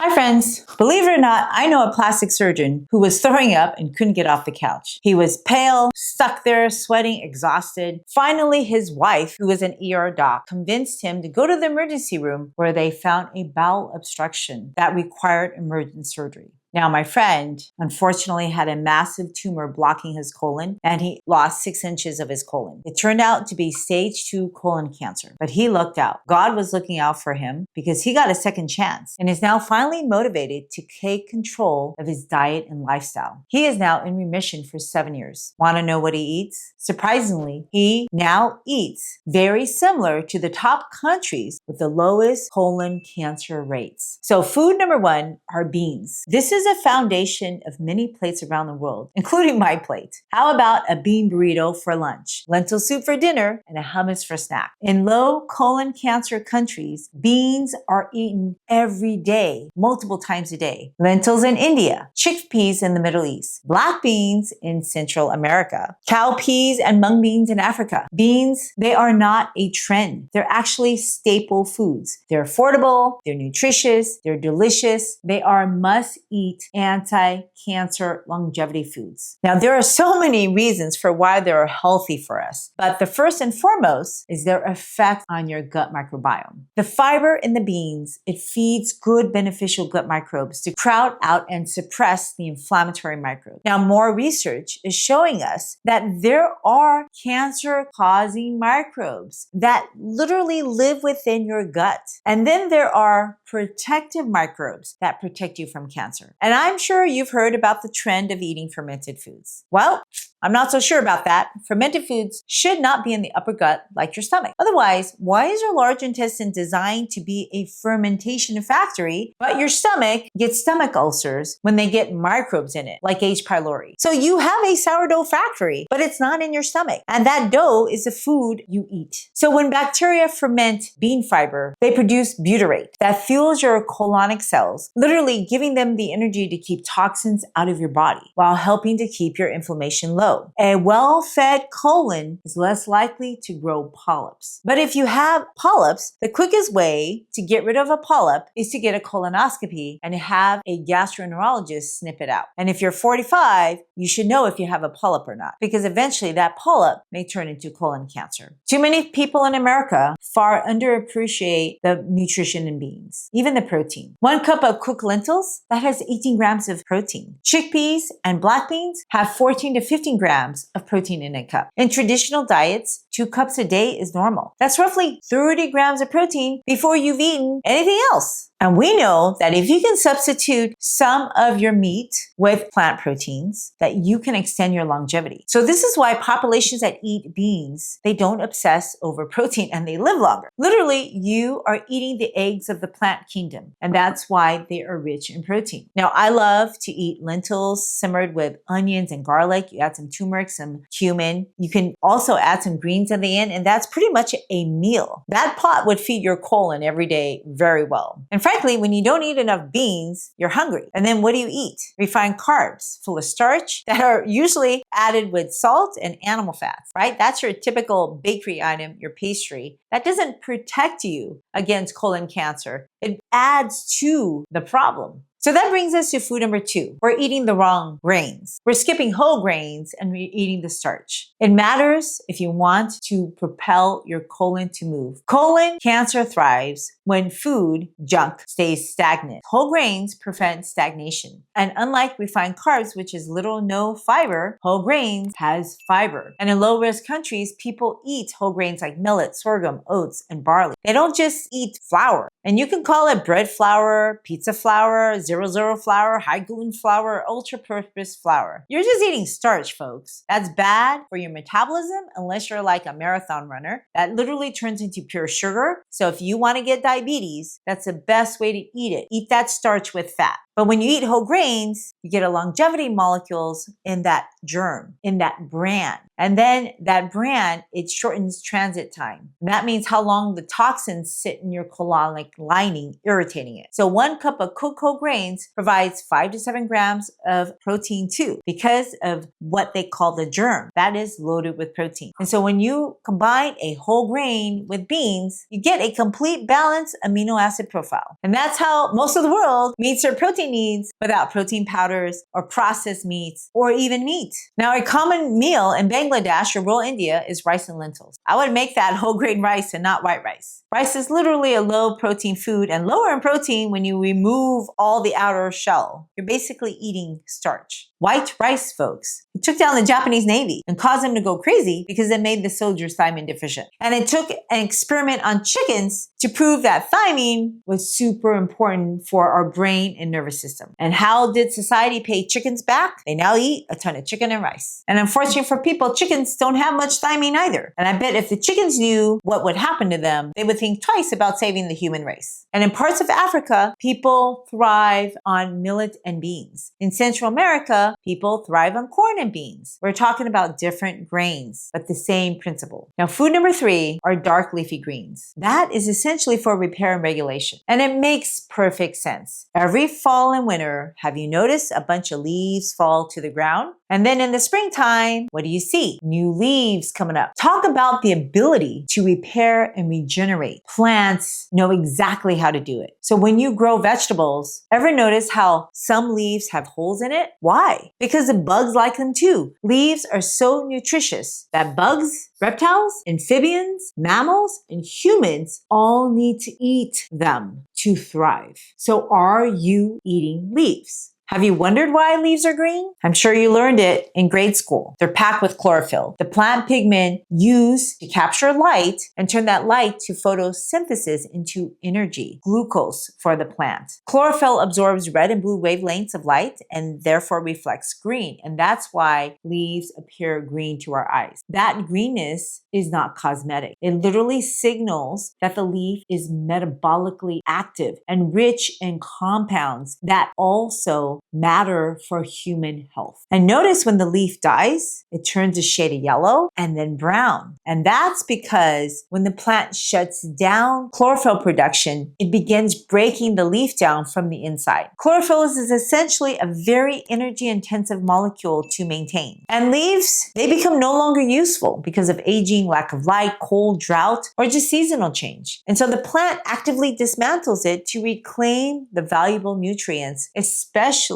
Hi friends, believe it or not, I know a plastic surgeon who was throwing up and couldn't get off the couch. He was pale, stuck there, sweating, exhausted. Finally, his wife, who was an ER doc, convinced him to go to the emergency room where they found a bowel obstruction that required emergent surgery. Now, my friend unfortunately had a massive tumor blocking his colon, and he lost 6 inches of his colon. It turned out to be stage 2 colon cancer, but he lucked out. God was looking out for him because he got a second chance and is now finally motivated to take control of his diet and lifestyle. He is now in remission for 7 years. Want to know what he eats? Surprisingly, he now eats very similar to the top countries with the lowest colon cancer rates. So food number 1 are beans. This is a foundation of many plates around the world, including my plate. How about a bean burrito for lunch, lentil soup for dinner, and a hummus for snack? In low colon cancer countries, beans are eaten every day, multiple times a day. Lentils in India, chickpeas in the Middle East, black beans in Central America, cowpeas and mung beans in Africa. Beans, they are not a trend. They're actually staple foods. They're affordable, they're nutritious, they're delicious, they are must-eat anti-cancer longevity foods. Now, there are so many reasons for why they're healthy for us, but the first and foremost is their effect on your gut microbiome. The fiber in the beans, it feeds good beneficial gut microbes to crowd out and suppress the inflammatory microbes. Now, more research is showing us that there are cancer-causing microbes that literally live within your gut. And then there are protective microbes that protect you from cancer. And I'm sure you've heard about the trend of eating fermented foods. Well, I'm not so sure about that. Fermented foods should not be in the upper gut like your stomach. Otherwise, why is your large intestine designed to be a fermentation factory, but your stomach gets stomach ulcers when they get microbes in it, like H. pylori? So you have a sourdough factory, but it's not in your stomach. And that dough is the food you eat. So when bacteria ferment bean fiber, they produce butyrate that fuels your colonic cells, literally giving them the energy to keep toxins out of your body while helping to keep your inflammation low. A well-fed colon is less likely to grow polyps. But if you have polyps, the quickest way to get rid of a polyp is to get a colonoscopy and have a gastroenterologist snip it out. And if you're 45, you should know if you have a polyp or not, because eventually that polyp may turn into colon cancer. Too many people in America far underappreciate the nutrition in beans, even the protein. 1 cup of cooked lentils, that has 18 grams of protein. Chickpeas and black beans have 14 to 15 grams of protein in a cup. In traditional diets, 2 cups a day is normal. That's roughly 30 grams of protein before you've eaten anything else. And we know that if you can substitute some of your meat with plant proteins, that you can extend your longevity. So this is why populations that eat beans, they don't obsess over protein and they live longer. Literally, you are eating the eggs of the plant kingdom, and that's why they are rich in protein. Now, I love to eat lentils simmered with onions and garlic. You add some turmeric, some cumin. You can also add some greens at the end, and that's pretty much a meal. That pot would feed your colon every day very well. And frankly, when you don't eat enough beans, you're hungry. And then what do you eat? Refined carbs full of starch that are usually added with salt and animal fats, right? That's your typical bakery item, your pastry. That doesn't protect you against colon cancer. It adds to the problem. So that brings us to food number 2. We're eating the wrong grains. We're skipping whole grains and we're eating the starch. It matters if you want to propel your colon to move. Colon cancer thrives when food junk stays stagnant. Whole grains prevent stagnation. And unlike refined carbs, which is little or no fiber, whole grains has fiber. And in low-risk countries, people eat whole grains like millet, sorghum, oats, and barley. They don't just eat flour. And you can call it bread flour, pizza flour, zero flour, high gluten flour, ultra-purpose flour. You're just eating starch, folks. That's bad for your metabolism unless you're like a marathon runner. That literally turns into pure sugar. So if you want to get diabetes, that's the best way to eat it. Eat that starch with fat. But when you eat whole grains, you get a longevity molecules in that germ, in that bran. And then that bran, it shortens transit time. And that means how long the toxins sit in your colonic lining, irritating it. So 1 cup of cooked whole grains provides 5 to 7 grams of protein too, because of what they call the germ. That is loaded with protein. And so when you combine a whole grain with beans, you get a complete balanced amino acid profile. And that's how most of the world meets their protein needs without protein powders or processed meats or even meat. Now, a common meal in Bangladesh or rural India is rice and lentils. I would make that whole grain rice and not white rice. Rice is literally a low protein food and lower in protein when you remove all the outer shell. You're basically eating starch. White rice, folks, it took down the Japanese Navy and caused them to go crazy because it made the soldiers thiamine deficient. And it took an experiment on chickens to prove that thiamine was super important for our brain and nervous system. And how did society pay chickens back? They now eat a ton of chicken and rice. And unfortunately for people, chickens don't have much thiamine either. And I bet if the chickens knew what would happen to them, they would think twice about saving the human race. And in parts of Africa, people thrive on millet and beans. In Central America, people thrive on corn and beans. We're talking about different grains, but the same principle. Now, food number 3 are dark leafy greens. That is essentially for repair and regulation. And it makes perfect sense. Every fall and winter, have you noticed a bunch of leaves fall to the ground? And then in the springtime, what do you see? New leaves coming up. Talk about the ability to repair and regenerate. Plants know exactly how to do it. So when you grow vegetables, ever notice how some leaves have holes in it? Why? Because the bugs like them too. Leaves are so nutritious that bugs, reptiles, amphibians, mammals, and humans all need to eat them to thrive. So are you eating leaves? Have you wondered why leaves are green? I'm sure you learned it in grade school. They're packed with chlorophyll, the plant pigment used to capture light and turn that light to photosynthesis into energy, glucose for the plant. Chlorophyll absorbs red and blue wavelengths of light and therefore reflects green. And that's why leaves appear green to our eyes. That greenness is not cosmetic. It literally signals that the leaf is metabolically active and rich in compounds that also matter for human health. And notice when the leaf dies, it turns a shade of yellow and then brown. And that's because when the plant shuts down chlorophyll production, it begins breaking the leaf down from the inside. Chlorophyll is essentially a very energy intensive molecule to maintain. And leaves, they become no longer useful because of aging, lack of light, cold, drought, or just seasonal change. And so the plant actively dismantles it to reclaim the valuable nutrients, especially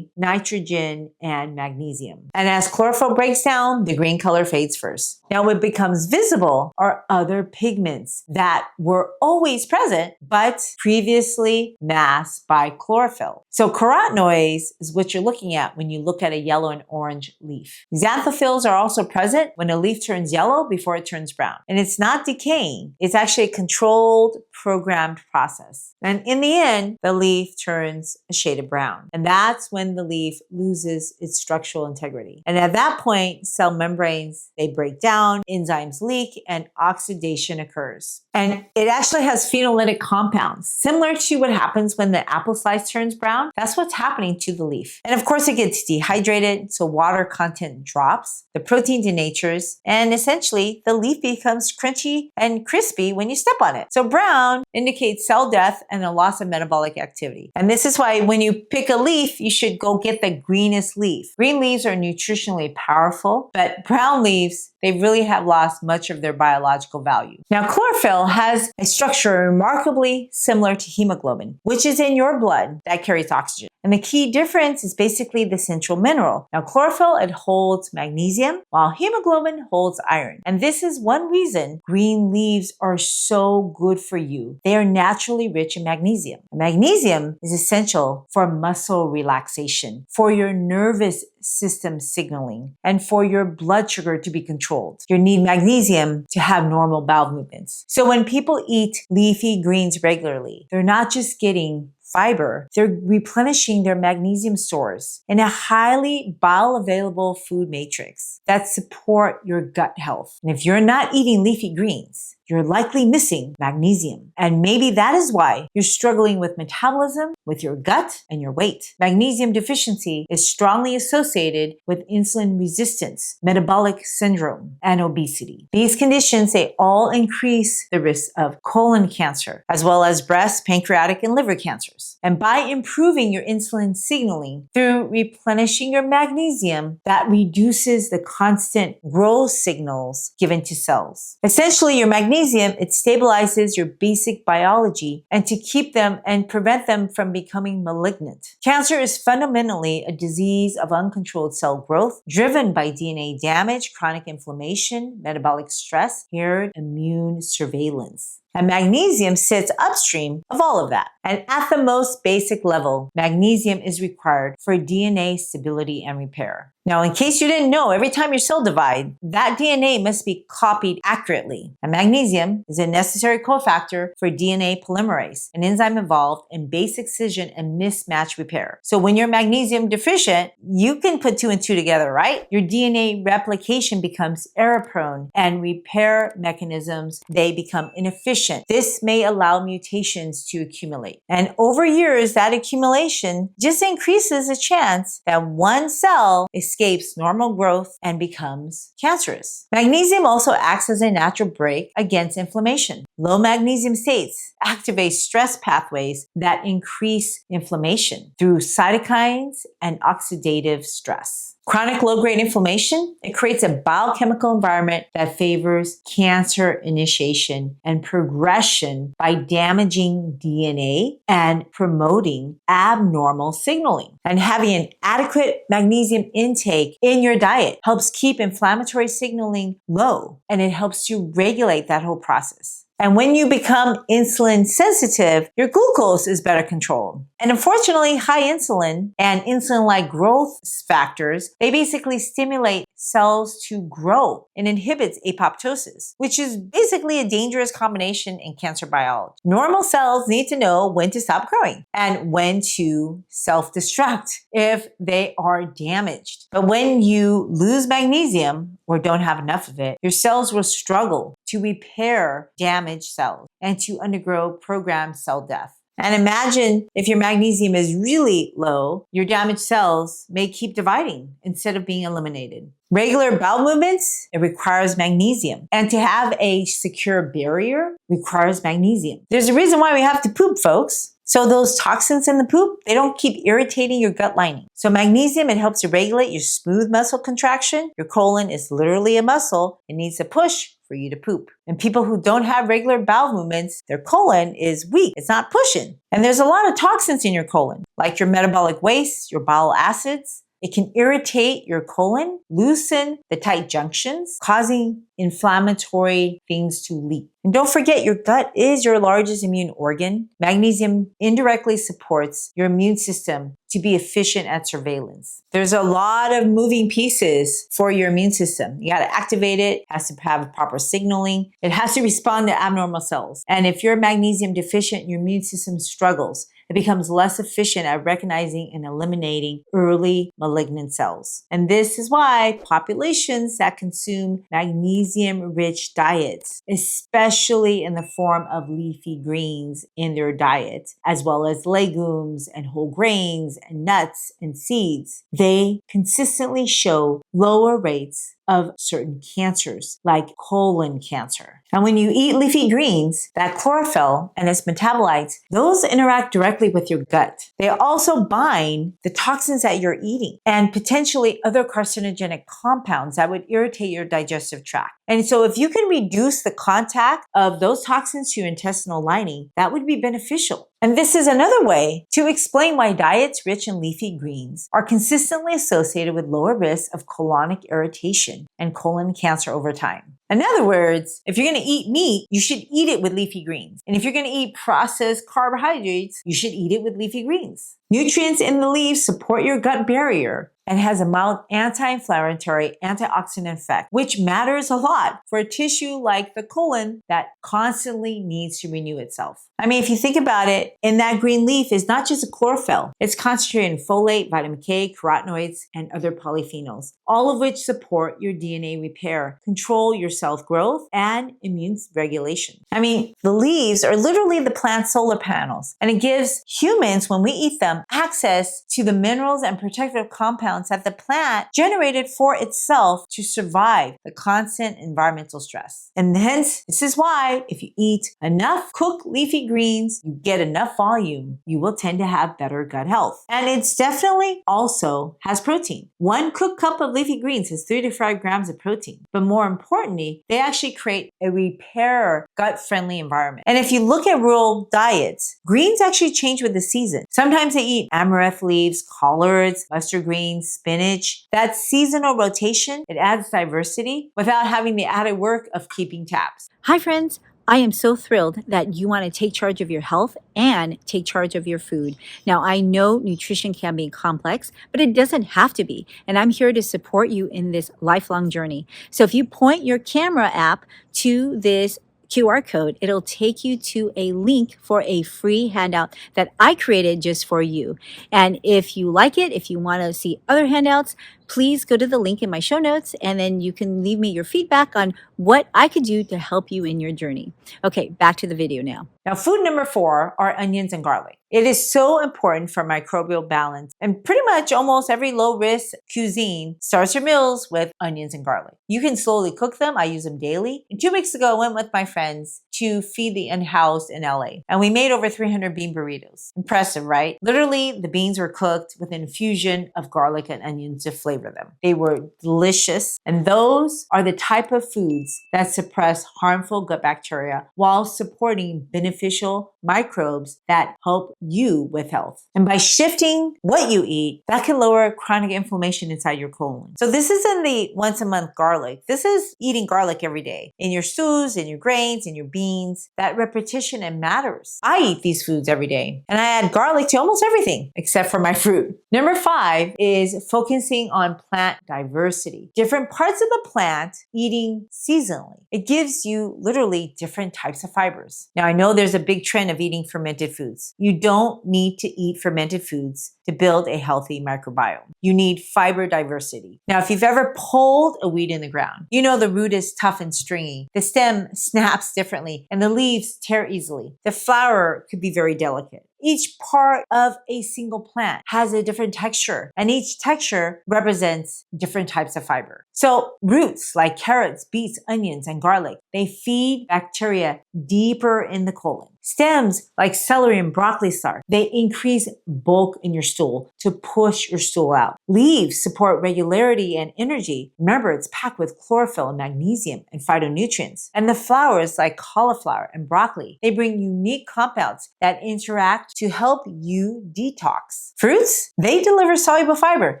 nitrogen and magnesium. And as chlorophyll breaks down, the green color fades first. Now what becomes visible are other pigments that were always present, but previously masked by chlorophyll. So carotenoids is what you're looking at when you look at a yellow and orange leaf. Xanthophylls are also present when a leaf turns yellow before it turns brown. And it's not decaying. It's actually a controlled, programmed process. And in the end, the leaf turns a shade of brown. And that's when the leaf loses its structural integrity. And at that point, cell membranes, they break down, enzymes leak, and oxidation occurs. And it actually has phenolitic compounds, similar to what happens when the apple slice turns brown. That's what's happening to the leaf. And of course, it gets dehydrated, so water content drops, the protein denatures, and essentially the leaf becomes crunchy and crispy when you step on it. So brown indicates cell death and a loss of metabolic activity. And this is why when you pick a leaf, you should go get the greenest leaf. Green leaves are nutritionally powerful, but brown leaves, they really have lost much of their biological value. Now, chlorophyll has a structure remarkably similar to hemoglobin, which is in your blood that carries oxygen. And the key difference is basically the central mineral. Now, chlorophyll, it holds magnesium, while hemoglobin holds iron. And this is one reason green leaves are so good for you. They are naturally rich in magnesium. Magnesium is essential for muscle relaxation, for your nervous system signaling, and for your blood sugar to be controlled. You need magnesium to have normal bowel movements. So when people eat leafy greens regularly, they're not just getting fiber, they're replenishing their magnesium stores in a highly bioavailable food matrix that support your gut health. And if you're not eating leafy greens, you're likely missing magnesium. And maybe that is why you're struggling with metabolism with your gut and your weight. Magnesium deficiency is strongly associated with insulin resistance, metabolic syndrome, and obesity. These conditions, they all increase the risk of colon cancer, as well as breast, pancreatic, and liver cancers. And by improving your insulin signaling through replenishing your magnesium, that reduces the constant growth signals given to cells. Essentially, your magnesium, it stabilizes your basic biology and to keep them and prevent them from becoming malignant. Cancer is fundamentally a disease of uncontrolled cell growth driven by DNA damage, chronic inflammation, metabolic stress, and immune surveillance. And magnesium sits upstream of all of that. And at the most basic level, magnesium is required for DNA stability and repair. Now, in case you didn't know, every time your cell divides, that DNA must be copied accurately. And magnesium is a necessary cofactor for DNA polymerase, an enzyme involved in base excision and mismatch repair. So when you're magnesium deficient, you can put 2 and 2 together, right? Your DNA replication becomes error-prone and repair mechanisms, they become inefficient. This may allow mutations to accumulate. And over years, that accumulation just increases the chance that one cell escapes normal growth and becomes cancerous. Magnesium also acts as a natural brake against inflammation. Low magnesium states activate stress pathways that increase inflammation through cytokines and oxidative stress. Chronic low-grade inflammation, it creates a biochemical environment that favors cancer initiation and progression by damaging DNA and promoting abnormal signaling. And having an adequate magnesium intake in your diet helps keep inflammatory signaling low, and it helps to regulate that whole process. And when you become insulin sensitive, your glucose is better controlled. And unfortunately, high insulin and insulin-like growth factors, they basically stimulate cells to grow and inhibits apoptosis, which is basically a dangerous combination in cancer biology. Normal cells need to know when to stop growing and when to self-destruct if they are damaged. But when you lose magnesium or don't have enough of it, your cells will struggle to repair damaged cells and to undergo programmed cell death. And imagine if your magnesium is really low, your damaged cells may keep dividing instead of being eliminated. Regular bowel movements, it requires magnesium. And to have a secure barrier requires magnesium. There's a reason why we have to poop, folks. So those toxins in the poop, they don't keep irritating your gut lining. So magnesium, it helps to regulate your smooth muscle contraction. Your colon is literally a muscle. It needs a push for you to poop. And people who don't have regular bowel movements, their colon is weak. It's not pushing. And there's a lot of toxins in your colon, like your metabolic waste, your bile acids. It can irritate your colon, loosen the tight junctions, causing inflammatory things to leak. And don't forget, your gut is your largest immune organ. Magnesium indirectly supports your immune system to be efficient at surveillance. There's a lot of moving pieces for your immune system. You got to activate it. It has to have proper signaling. It has to respond to abnormal cells. And if you're magnesium deficient, your immune system struggles. It becomes less efficient at recognizing and eliminating early malignant cells. And this is why populations that consume magnesium-rich diets, especially in the form of leafy greens in their diet, as well as legumes and whole grains and nuts and seeds, they consistently show lower rates of certain cancers, like colon cancer. And when you eat leafy greens, that chlorophyll and its metabolites, those interact directly with your gut. They also bind the toxins that you're eating and potentially other carcinogenic compounds that would irritate your digestive tract. And so if you can reduce the contact of those toxins to your intestinal lining, that would be beneficial. And this is another way to explain why diets rich in leafy greens are consistently associated with lower risk of colonic irritation and colon cancer over time. In other words, if you're going to eat meat, you should eat it with leafy greens. And if you're going to eat processed carbohydrates, you should eat it with leafy greens. Nutrients in the leaves support your gut barrier and has a mild anti-inflammatory, antioxidant effect, which matters a lot for a tissue like the colon that constantly needs to renew itself. I mean, if you think about it, in that green leaf is not just a chlorophyll. It's concentrated in folate, vitamin K, carotenoids, and other polyphenols, all of which support your DNA repair, control your cell growth, and immune regulation. I mean, the leaves are literally the plant's solar panels, and it gives humans, when we eat them, access to the minerals and protective compounds that the plant generated for itself to survive the constant environmental stress. And hence, this is why if you eat enough cooked leafy greens, you get enough volume, you will tend to have better gut health. And it's definitely also has protein. One cooked cup of leafy greens has 3 to 5 grams of protein. But more importantly, they actually create a repair gut-friendly environment. And if you look at rural diets, greens actually change with the season. Sometimes they eat amaranth leaves, collards, mustard greens, spinach. That seasonal rotation, it adds diversity without having the added work of keeping tabs. Hi friends, I am so thrilled that you want to take charge of your health and take charge of your food. Now, I know nutrition can be complex, but it doesn't have to be. And I'm here to support you in this lifelong journey. So if you point your camera app to this QR code, it'll take you to a link for a free handout that I created just for you. And if you like it, if you want to see other handouts, please go to the link in my show notes and then you can leave me your feedback on what I could do to help you in your journey. Okay, back to the video now. Now, food number 4 are onions and garlic. It is so important for microbial balance, and pretty much almost every low-risk cuisine starts your meals with onions and garlic. You can slowly cook them. I use them daily. And 2 weeks ago, I went with my friends to feed the unhoused in LA, and we made over 300 bean burritos. Impressive, right? Literally, the beans were cooked with an infusion of garlic and onions to flavor them. They were delicious, and those are the type of foods that suppress harmful gut bacteria while supporting beneficial microbes that help you with health. And by shifting what you eat, that can lower chronic inflammation inside your colon. So this isn't the once a month garlic. This is eating garlic every day in your stews, in your grains, in your beans. That repetition, it matters. I eat these foods every day, and I add garlic to almost everything except for my fruit. Number 5 is focusing on plant diversity. Different parts of the plant eating seasonally. It gives you literally different types of fibers. Now, I know there's a big trend of eating fermented foods. You don't need to eat fermented foods to build a healthy microbiome. You need fiber diversity. Now, if you've ever pulled a weed in the ground, you know the root is tough and stringy. The stem snaps differently and the leaves tear easily. The flower could be very delicate. Each part of a single plant has a different texture, and each texture represents different types of fiber. So roots like carrots, beets, onions, and garlic, they feed bacteria deeper in the colon. Stems like celery and broccoli starch, they increase bulk in your stool to push your stool out. Leaves support regularity and energy. Remember, it's packed with chlorophyll and magnesium and phytonutrients. And the flowers like cauliflower and broccoli, they bring unique compounds that interact to help you detox. Fruits, they deliver soluble fiber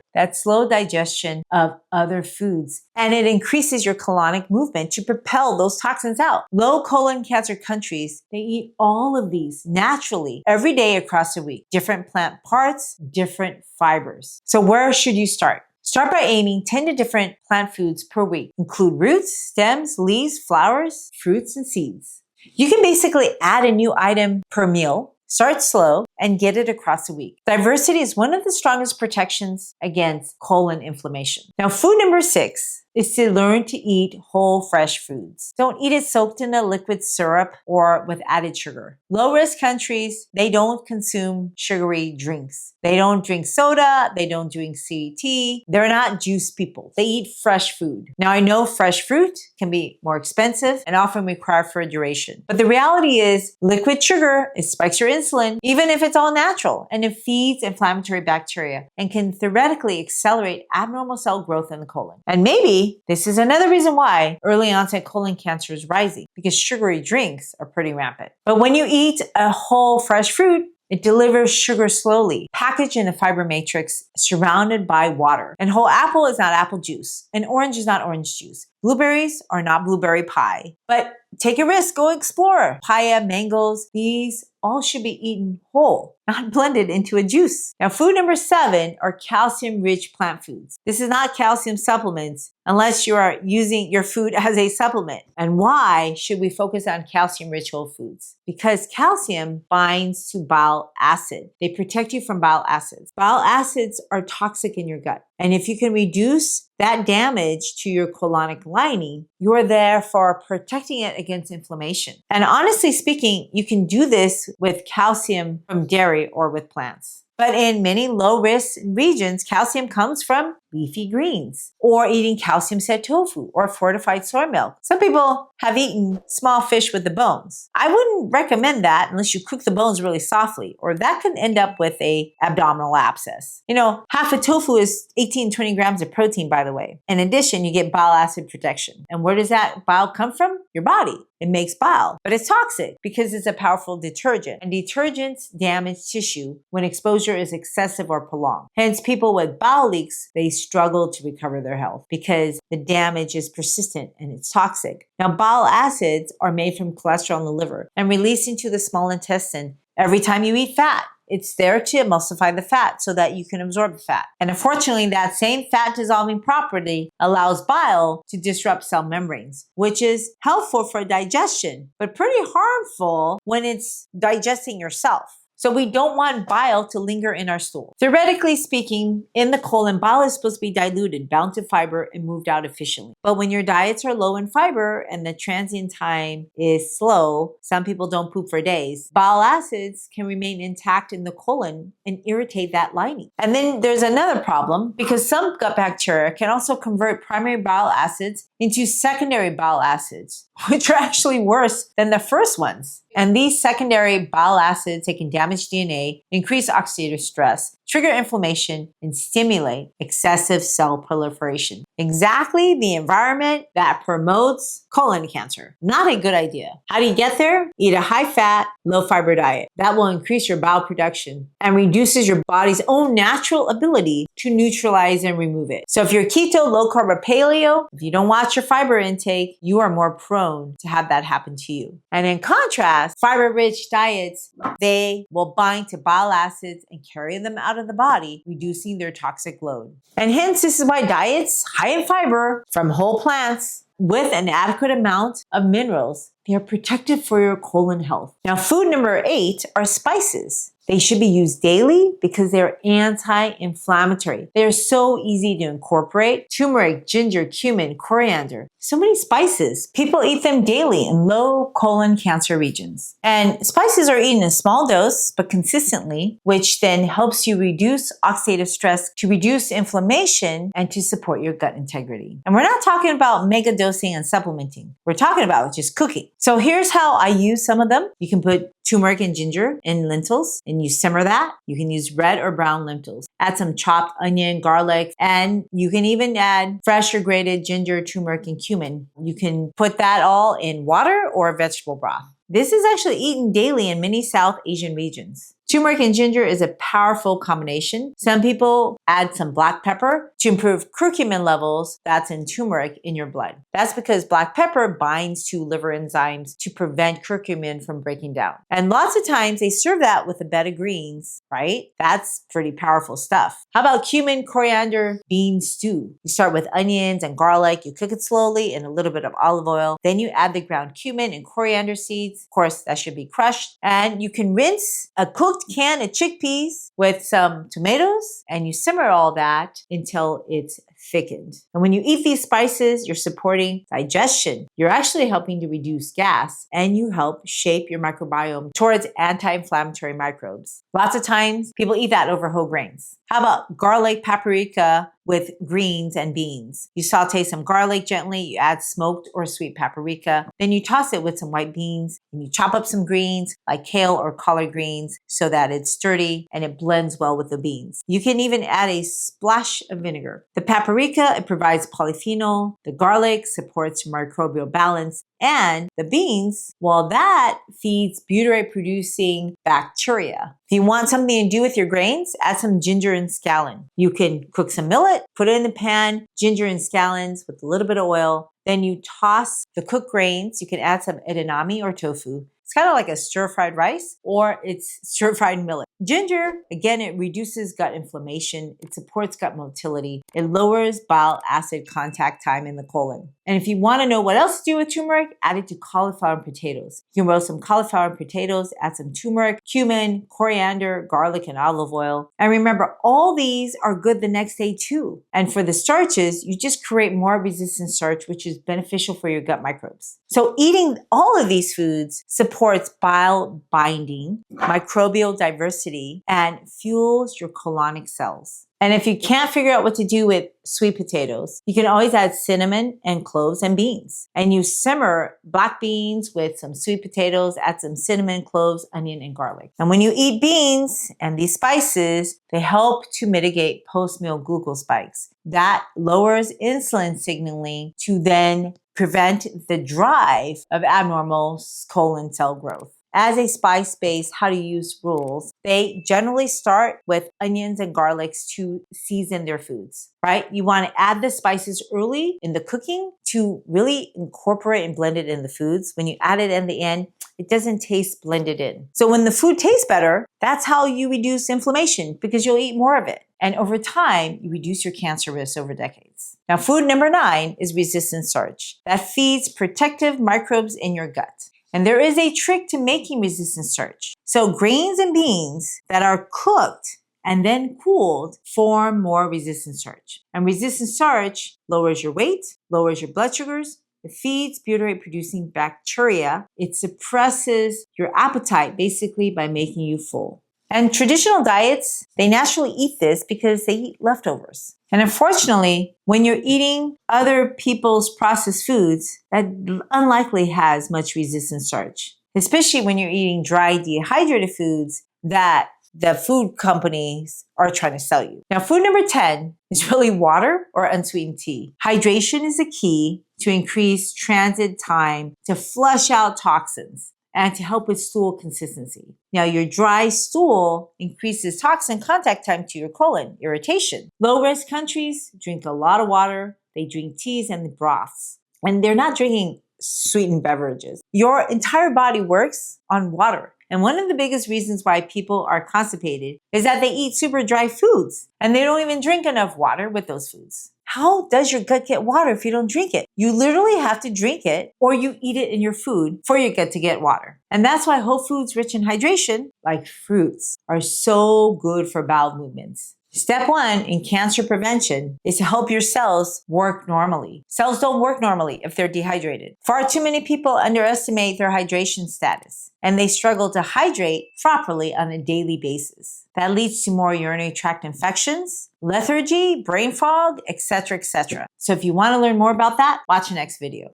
that slow digestion of other foods, and it increases your colonic movement to propel those toxins out. Low colon cancer countries, they eat all of these naturally every day across the week. Different plant parts, different fibers. So where should you start? Start by aiming 10 to different plant foods per week. Include roots, stems, leaves, flowers, fruits, and seeds. You can basically add a new item per meal. Start slow and get it across the week. Diversity is one of the strongest protections against colon inflammation. Now, food number 6 is to learn to eat whole, fresh foods. Don't eat it soaked in a liquid syrup or with added sugar. Low-risk countries, they don't consume sugary drinks. They don't drink soda. They don't drink tea. They're not juice people. They eat fresh food. Now, I know fresh fruit can be more expensive and often require refrigeration. But the reality is liquid sugar, it spikes your insulin, even if it's all natural, and it feeds inflammatory bacteria and can theoretically accelerate abnormal cell growth in the colon. And maybe this is another reason why early onset colon cancer is rising, because sugary drinks are pretty rampant. But when you eat a whole fresh fruit, it delivers sugar slowly, packaged in a fiber matrix, surrounded by water. And whole apple is not apple juice. And orange is not orange juice. Blueberries are not blueberry pie. But take a risk, go explore. Papaya, mangoes, these all should be eaten whole, not blended into a juice. Now, food number 7 are calcium-rich plant foods. This is not calcium supplements unless you are using your food as a supplement. And why should we focus on calcium-rich whole foods? Because calcium binds to bile acid. They protect you from bile acids. Bile acids are toxic in your gut. And if you can reduce that damage to your colonic lining, you are therefore protecting it against inflammation. And honestly speaking, you can do this with calcium from dairy or with plants. But in many low-risk regions, calcium comes from leafy greens or eating calcium-set tofu or fortified soy milk. Some people have eaten small fish with the bones. I wouldn't recommend that unless you cook the bones really softly, or that can end up with a abdominal abscess. You know, half a tofu is 18-20 grams of protein, by the way. In addition, you get bile acid protection. And where does that bile come from? Your body. It makes bile, but it's toxic because it's a powerful detergent. And detergents damage tissue when exposure is excessive or prolonged. Hence, people with bile leaks, they struggle to recover their health because the damage is persistent and it's toxic. Now, bile acids are made from cholesterol in the liver and released into the small intestine every time you eat fat. It's there to emulsify the fat so that you can absorb the fat. And unfortunately, that same fat dissolving property allows bile to disrupt cell membranes, which is helpful for digestion, but pretty harmful when it's digesting yourself. So we don't want bile to linger in our stool. Theoretically speaking, in the colon, bile is supposed to be diluted, bound to fiber, and moved out efficiently. But when your diets are low in fiber and the transient time is slow, some people don't poop for days, bile acids can remain intact in the colon and irritate that lining. And then there's another problem because some gut bacteria can also convert primary bile acids into secondary bile acids, which are actually worse than the first ones. And these secondary bile acids, they can damage DNA, increase oxidative stress, trigger inflammation, and stimulate excessive cell proliferation. Exactly the environment that promotes colon cancer. Not a good idea. How do you get there? Eat a high-fat, low-fiber diet. That will increase your bile production and reduces your body's own natural ability to neutralize and remove it. So if you're keto, low-carb, or paleo, if you don't watch your fiber intake, you are more prone to have that happen to you. And in contrast, fiber-rich diets, they will bind to bile acids and carry them out of the body, reducing their toxic load. And hence, this is why diets high in fiber from whole plants with an adequate amount of minerals, they are protective for your colon health. Now, food number 8 are spices. They should be used daily because they're anti-inflammatory. They're so easy to incorporate. Turmeric, ginger, cumin, coriander. So many spices. People eat them daily in low colon cancer regions. And spices are eaten in a small dose, but consistently, which then helps you reduce oxidative stress, to reduce inflammation, and to support your gut integrity. And we're not talking about mega dosing and supplementing. We're talking about just cooking. So here's how I use some of them. You can put turmeric and ginger in lentils and you simmer that. You can use red or brown lentils. Add some chopped onion, garlic, and you can even add fresh or grated ginger, turmeric, and cumin. You can put that all in water or vegetable broth. This is actually eaten daily in many South Asian regions. Turmeric and ginger is a powerful combination. Some people add some black pepper to improve curcumin levels that's in turmeric in your blood. That's because black pepper binds to liver enzymes to prevent curcumin from breaking down. And lots of times they serve that with a bed of greens, right? That's pretty powerful stuff. How about cumin, coriander, bean stew? You start with onions and garlic. You cook it slowly in a little bit of olive oil. Then you add the ground cumin and coriander seeds. Of course, that should be crushed. And you can rinse a cooked can of chickpeas with some tomatoes and you simmer all that until it's thickened. And when you eat these spices, you're supporting digestion. You're actually helping to reduce gas and you help shape your microbiome towards anti-inflammatory microbes. Lots of times people eat that over whole grains. How about garlic, paprika with greens and beans? You saute some garlic gently, you add smoked or sweet paprika, then you toss it with some white beans and you chop up some greens like kale or collard greens so that it's sturdy and it blends well with the beans. You can even add a splash of vinegar. The paprika, it provides polyphenol. The garlic supports microbial balance. And the beans, well, that feeds butyrate-producing bacteria. If you want something to do with your grains, add some ginger and scallion. You can cook some millet, put it in the pan, ginger and scallions with a little bit of oil. Then you toss the cooked grains. You can add some edamame or tofu. It's kind of like a stir-fried rice, or it's stir-fried millet. Ginger, again, it reduces gut inflammation. It supports gut motility. It lowers bile acid contact time in the colon. And if you want to know what else to do with turmeric, add it to cauliflower and potatoes. You can roast some cauliflower and potatoes, add some turmeric, cumin, coriander, garlic, and olive oil. And remember, all these are good the next day too. And for the starches, you just create more resistant starch, which is beneficial for your gut microbes. So eating all of these foods supports bile binding, microbial diversity, and fuels your colonic cells. And if you can't figure out what to do with sweet potatoes, you can always add cinnamon and cloves and beans. And you simmer black beans with some sweet potatoes, add some cinnamon, cloves, onion, and garlic. And when you eat beans and these spices, they help to mitigate post-meal glucose spikes. That lowers insulin signaling to then prevent the drive of abnormal colon cell growth. As a spice-based how to use rules, they generally start with onions and garlics to season their foods, right? You want to add the spices early in the cooking to really incorporate and blend it in the foods. When you add it in the end, it doesn't taste blended in. So when the food tastes better, that's how you reduce inflammation, because you'll eat more of it. And over time, you reduce your cancer risk over decades. Now, food number 9 is resistant starch. That feeds protective microbes in your gut. And there is a trick to making resistant starch. So grains and beans that are cooked and then cooled form more resistant starch. And resistant starch lowers your weight, lowers your blood sugars. It feeds butyrate-producing bacteria. It suppresses your appetite basically by making you full. And traditional diets, they naturally eat this because they eat leftovers. And unfortunately, when you're eating other people's processed foods, that unlikely has much resistant starch, especially when you're eating dry, dehydrated foods that the food companies are trying to sell you. Now, food number 10 is really water or unsweetened tea. Hydration is the key to increase transit time to flush out toxins and to help with stool consistency. Now, your dry stool increases toxin contact time to your colon, irritation. Low-risk countries drink a lot of water. They drink teas and broths. And they're not drinking sweetened beverages. Your entire body works on water. And one of the biggest reasons why people are constipated is that they eat super dry foods and they don't even drink enough water with those foods. How does your gut get water if you don't drink it? You literally have to drink it, or you eat it in your food for your gut to get water. And that's why whole foods rich in hydration, like fruits, are so good for bowel movements. Step 1 in cancer prevention is to help your cells work normally. Cells don't work normally if they're dehydrated. Far too many people underestimate their hydration status, and they struggle to hydrate properly on a daily basis. That leads to more urinary tract infections, lethargy, brain fog, etc., etc. So if you want to learn more about that, watch the next video.